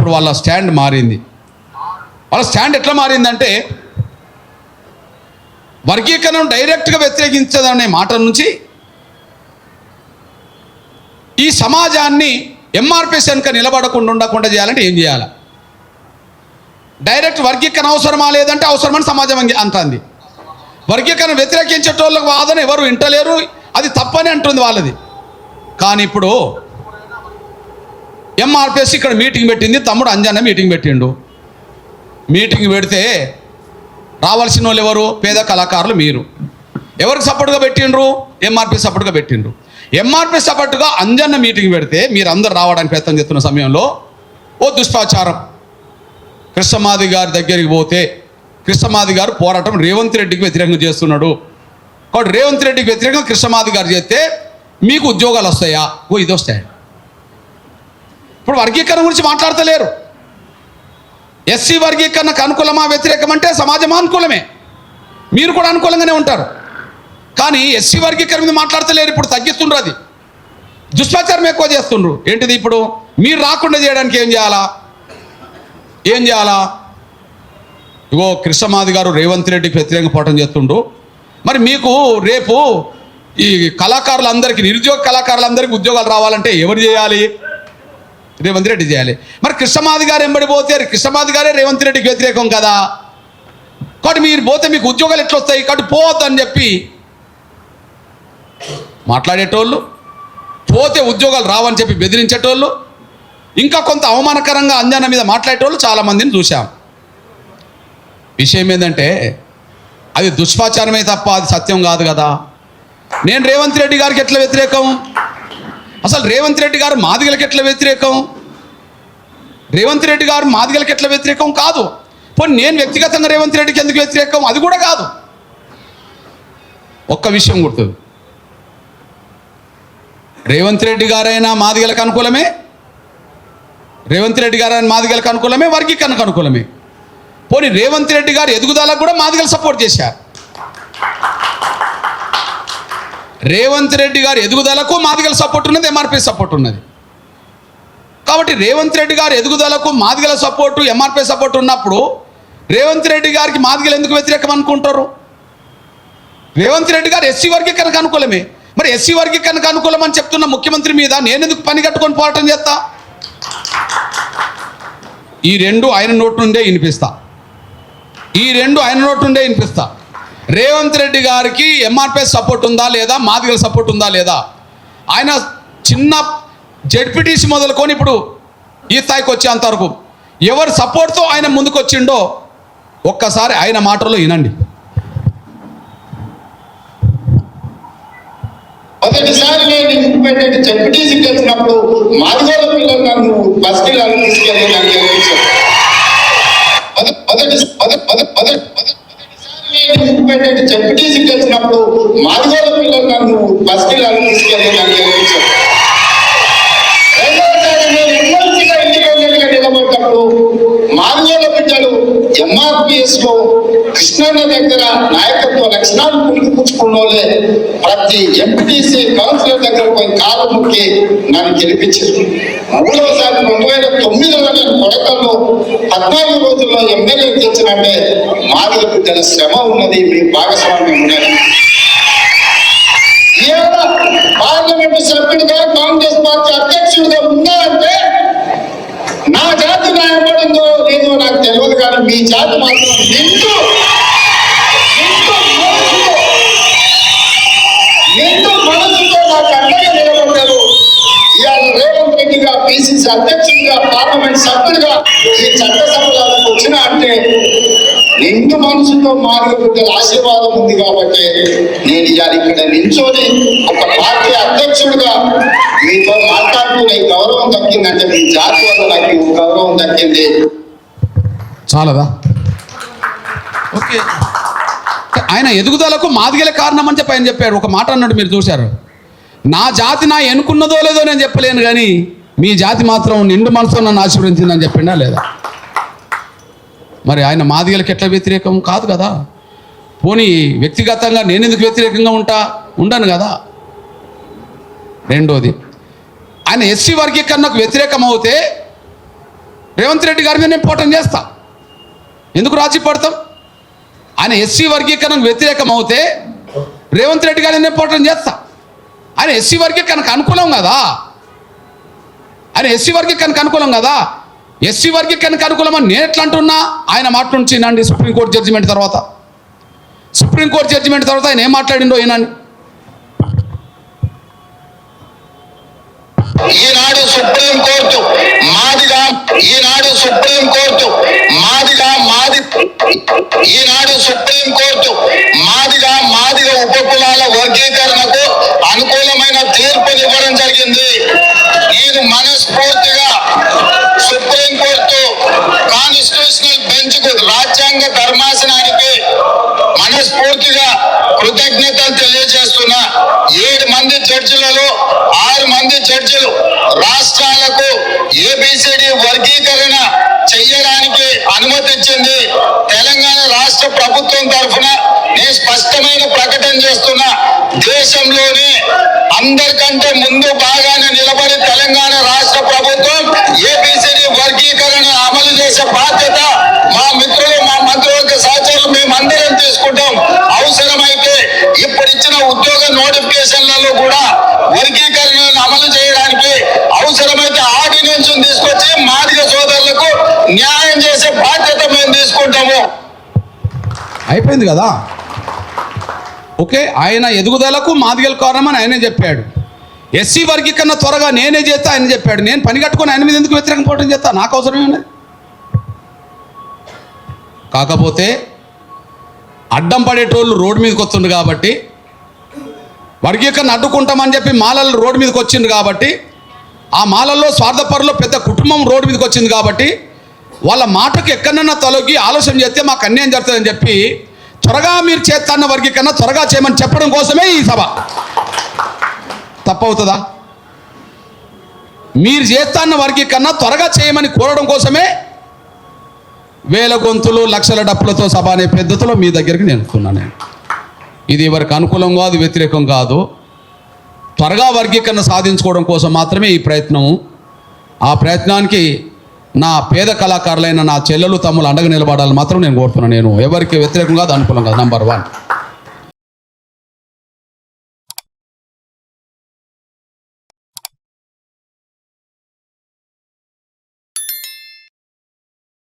ఇప్పుడు వాళ్ళ స్టాండ్ మారింది. వాళ్ళ స్టాండ్ ఎట్లా మారిందంటే వర్గీకరణను డైరెక్ట్గా వ్యతిరేకించదనే మాట నుంచి ఈ సమాజాన్ని ఎంఆర్పిఎస్ వెనుక నిలబడకుండా ఉండకుండా చేయాలంటే ఏం చేయాలి? డైరెక్ట్ వర్గీకరణ అవసరమా లేదంటే అవసరమని సమాజం అంటుంది. వర్గీకరణ వ్యతిరేకించేటోళ్ళకి వాదన ఎవరు వింటలేరు, అది తప్పని అంటుంది వాళ్ళది. కానీ ఇప్పుడు ఎంఆర్పిఎస్ ఇక్కడ మీటింగ్ పెట్టింది, తమ్ముడు అంజన్న మీటింగ్ పెట్టిండు. మీటింగ్ పెడితే రావాల్సిన వాళ్ళు ఎవరు? పేద కళాకారులు. మీరు ఎవరికి సపోర్ట్గా పెట్టిండ్రు? ఎంఆర్పిఎస్ సపోర్ట్గా పెట్టిండ్రు. ఎంఆర్పిఎస్ సపోర్ట్గా అంజన్న మీటింగ్ పెడితే మీరు అందరు రావడానికి ప్రయత్నం చేస్తున్న సమయంలో ఓ దుష్టాచారం. కృష్ణమాది గారి దగ్గరికి పోతే కృష్ణమాది గారు పోరాటం రేవంత్ రెడ్డికి వ్యతిరేకంగా చేస్తున్నాడు కాబట్టి రేవంత్ రెడ్డికి వ్యతిరేకంగా కృష్ణమాది గారు చేస్తే మీకు ఉద్యోగాలు వస్తాయా? ఇది వస్తాయి. ఇప్పుడు వర్గీకరణ గురించి మాట్లాడతలేరు. ఎస్సీ వర్గీకరణకు అనుకూలమా వ్యతిరేకం అంటే సమాజం అనుకూలమే, మీరు కూడా అనుకూలంగానే ఉంటారు. కానీ ఎస్సీ వర్గీకరణ మీద మాట్లాడతలేరు. ఇప్పుడు తగ్గిస్తుండ్రు, అది దుష్ప్రచారం ఎక్కువ చేస్తుండ్రు. ఏంటిది? ఇప్పుడు మీరు రాకుండా చేయడానికి ఏం చేయాలా? ఇగో కృష్ణమాది గారు రేవంత్ రెడ్డికి వ్యతిరేకంగా పోరాటం చేస్తుండ్రు. మరి మీకు రేపు ఈ కళాకారులందరికీ, నిరుద్యోగ కళాకారులందరికీ ఉద్యోగాలు రావాలంటే ఎవరు చేయాలి? రేవంత్ రెడ్డి చేయాలి. మరి కృష్ణమాది గారు ఎంబడి పోతే కృష్ణమాది గారే రేవంత్ రెడ్డికి వ్యతిరేకం కదా. కాబట్టి మీరు పోతే మీకు ఉద్యోగాలు ఎట్లా వస్తాయి? కాబట్టి పోవద్దు అని చెప్పి మాట్లాడేటోళ్ళు, పోతే ఉద్యోగాలు రావని చెప్పి బెదిరించేటోళ్ళు, ఇంకా కొంత అవమానకరంగా అంజన మీద మాట్లాడేటోళ్ళు చాలామందిని చూశాం. విషయం ఏంటంటే అది దుష్ప్రచారమే తప్ప అది సత్యం కాదు కదా. నేను రేవంత్ రెడ్డి గారికి ఎట్లా వ్యతిరేకం? అసలు రేవంత్ రెడ్డి గారు మాదిగలకు ఎట్లా వ్యతిరేకం? రేవంత్ రెడ్డి గారు మాదిగలకు ఎట్లా వ్యతిరేకం కాదు. పోనీ నేను వ్యక్తిగతంగా రేవంత్ రెడ్డికి ఎందుకు వ్యతిరేకం? అది కూడా కాదు. ఒక్క విషయం గుర్తుంది, రేవంత్ రెడ్డి గారైనా మాదిగలకు అనుకూలమే, రేవంత్ రెడ్డి గారైనా మాదిగలకు అనుకూలమే, వర్గీకరణకు అనుకూలమే. పోనీ రేవంత్ రెడ్డి గారు ఎదుగుదలకు కూడా మాదిగలు సపోర్ట్ చేశారు. రేవంత్ రెడ్డి గారు ఎదుగుదలకు మాదిగల సపోర్ట్ ఉన్నది, ఎంఆర్పిఎస్ సపోర్ట్ ఉన్నది. కాబట్టి రేవంత్ రెడ్డి గారు ఎదుగుదలకు మాదిగల సపోర్టు, ఎంఆర్పిఎస్ సపోర్ట్ ఉన్నప్పుడు రేవంత్ రెడ్డి గారికి మాదిగలు ఎందుకు వ్యతిరేకం అనుకుంటారు? రేవంత్ రెడ్డి గారు ఎస్సీ వర్గీకరణకు అనుకూలమే. మరి ఎస్సీ వర్గీకరణకు అనుకూలం అని చెప్తున్న ముఖ్యమంత్రి మీద నేను ఎందుకు పని కట్టుకొని పోరాటం చేస్తా? ఈ రెండు ఆయన నోటు నుండే వినిపిస్తా. రేవంత్ రెడ్డి గారికి ఎంఆర్పిఎస్ సపోర్ట్ ఉందా లేదా, మాదిగల సపోర్ట్ ఉందా లేదా? ఆయన చిన్న జెడ్పీటీసీ మొదలుకొని ఇప్పుడు ఈ స్థాయికి వచ్చేంత వరకు ఎవరు సపోర్ట్తో ఆయన ముందుకు వచ్చిండో ఒక్కసారి ఆయన మాటల్లో వినండి. మొదటిసారి నేను ఇండిపెండెంట్ జెడ్పీటీసీకి వచ్చినప్పుడు మాదిగల పిల్లలు నన్ను బస్సులో తీసుకెళ్ళి నాకు గెలిపించారు. ఇండిపెండెంట్ జెడ్పీటీసీకి వచ్చినప్పుడు మాదిగల పిల్లలు నన్ను బస్సులో తీసుకెళ్ళి నాకు గెలిపించారు. రెండవసారి నేను ఎమ్మెల్సీగా ఇండిపెండెంట్గా నిలబడ్డప్పుడు మాదిగల బిడ్డలు ఎంఆర్పిఎస్ లో కృష్ణన్న దగ్గర నాయకత్వ లక్షణాలు పుచ్చుకున్నోళ్ళే ప్రతి ఎంపీటీసీ కౌన్సిలర్ దగ్గర పోయి కాలు ముక్కి నన్ను గెలిపించారు. మూడవసారి 2009లో నేను కొడకల్లో 14 రోజుల్లో ఎమ్మెల్యే తెచ్చినట్టే మాదిగ బిడ్డల శ్రమ ఉన్నది, మీ భాగస్వామ్యం ఉన్నది. పార్లమెంటు సభ్యుడిగా కాంగ్రెస్ పార్టీ అధ్యక్షుడిగా ఉన్నా అంటే నా జాతి న్యాయపడిందో లేదో నాకు తెలియదు, కానీ మీ జాతి మాత్రం నిండు మనసుతో నాకు అండగా నిలబడ్డారు. ఇవాళ రేవంత్ రెడ్డిగా పిసిసి అధ్యక్షుడిగా పార్లమెంట్ సభ్యుడిగా ఈ చట్టసభలకు వచ్చిన అంటే నిండు మనసుతో మాదిగ బిడ్డల ఆశీర్వాదం ఉంది కాబట్టి నేను ఇవాళ ఇక్కడ నించొని ఒక పార్టీ అధ్యక్షుడిగా మీతో మాట్లాడుతూ నాకు గౌరవం దక్కిందంటే మీ జాతి వల్ల నాకు గౌరవం దక్కింది. చాలదా? ఓకే, ఆయన ఎదుగుదలకు మాదిగల కారణం అని చెప్పి ఆయన చెప్పారు. ఒక మాట అన్నాడు, మీరు చూశారు. నా జాతి నా ఎన్నుకున్నదో లేదో నేను చెప్పలేను, కానీ మీ జాతి మాత్రం నిండు మనసుతో నన్ను ఆశీర్వదించిందని చెప్పిండా లేదా? మరి ఆయన మాదిగలకు ఎట్లా వ్యతిరేకం కాదు కదా. పోనీ వ్యక్తిగతంగా నేను ఎందుకు వ్యతిరేకంగా ఉండను కదా. రెండోది, ఆయన ఎస్సీ వర్గీకరణకు వ్యతిరేకం అవుతే రేవంత్ రెడ్డి గారి మీద నేను పోరాటం చేస్తా. ఎందుకు రాజీ పడతాం? ఆయన ఎస్సీ వర్గీకరణకు వ్యతిరేకం అవుతే రేవంత్ రెడ్డి గారిని నేను పోరాటం చేస్తా. ఆయన ఎస్సీ వర్గీకరణకు అనుకూలం కదా, ఆయన ఎస్సీ వర్గీకరణకు అనుకూలం కదా. ఎస్సీ వర్గీకరణకు అనుకూలమని నేను ఎట్లా అంటున్నా? ఆయన మాట నుంచి వినండి. సుప్రీంకోర్టు జడ్జిమెంట్ తర్వాత ఆయన ఏం మాట్లాడిండో వినండి. ఈనాడు సుప్రీంకోర్టు మాదిగా ఉపకులాల వర్గీకరణకు అనుకూలమైన తీర్పునివ్వడం జరిగింది. నేను మనస్ఫూర్తిగా సుప్రీంకోర్టు కాన్స్టిట్యూషనల్ బెంచ్ కు, రాజ్యాంగ ధర్మాసనానికి మనస్ఫూర్తిగా కృతజ్ఞతలు తెలియజేస్తున్నా. 7 మంది జడ్జిలలో 6 మంది జడ్జిలు రాష్ట్రాలకు ABCD వర్గీకరణ చెయ్యడానికి అనుమతి ఇచ్చింది. తెలంగాణ రాష్ట్ర ప్రభుత్వం తరఫున నేను స్పష్టమైన ప్రకటన చేస్తున్నా. దేశంలోనే అందరికంటే ముందు బాగానే నిలబడి తెలంగాణ రాష్ట్ర ప్రభుత్వం ABCD వర్గీకరణ అమలు చేసే బాధ్యత మా మిత్రులు, మా మంత్రివర్గ సహచరులు మేమందరం తీసుకుంటాం. అవసరమైతే ఇప్పుడు ఇచ్చిన ఉద్యోగ నోటిఫికేషన్లలో కూడా వర్గీకరణను అమలు చేయడానికి అవసరమైతే ఆర్డినెన్స్ తీసుకొచ్చి మాదిగ సోదరులకు న్యాయం చేసే బాధ్యత మేము తీసుకుంటాము. అయిపోయింది కదా. ఓకే, ఆయన ఎదుగుదలకు మాదిగలు కారణమని ఆయనే చెప్పాడు. ఎస్సీ వర్గీకరణ త్వరగా నేనే చేస్తా ఆయన చెప్పాడు. నేను పని కట్టుకొని ఆయన మీద ఎందుకు వ్యతిరేకం పోవటం చేస్తా? నాకు అవసరమే ఉన్నది. కాకపోతే అడ్డం పడేటోళ్ళు రోడ్డు మీదకి వస్తుండు కాబట్టి, వర్గీకరణ అడ్డుకుంటామని చెప్పి మాలలు రోడ్డు మీదకి వచ్చిండు కాబట్టి, ఆ మాలల్లో స్వార్థపరులో పెద్ద కుటుంబం రోడ్డు మీదకి వచ్చింది కాబట్టి, వాళ్ళ మాటకు ఎక్కడన్నా తొలగి ఆలోచన చేస్తే మాకు అన్యాయం జరుగుతుందని చెప్పి త్వరగా మీరు చేస్తాన్న వర్గీకరణ త్వరగా చేయమని చెప్పడం కోసమే ఈ సభ. తప్పవుతుందా? మీరు చేస్తాన్న వర్గీకరణ త్వరగా చేయమని కోరడం కోసమే వేల గొంతులు లక్షల డప్పులతో సభ అనే పద్ధతిలో మీ దగ్గరికి నేను వస్తున్నాను. ఇది ఎవరికి అనుకూలం కాదు, వ్యతిరేకం కాదు. త్వరగా వర్గీకరణ సాధించుకోవడం కోసం మాత్రమే ఈ ప్రయత్నము. ఆ ప్రయత్నానికి నా పేద కళాకారులైన నా చెల్లెలు తమ్ములు అండగా నిలబడాలని మాత్రం నేను కోరుతున్నాను. నేను ఎవరికి వ్యతిరేకం కాదు, అనుకూలం కాదు. నంబర్ 1.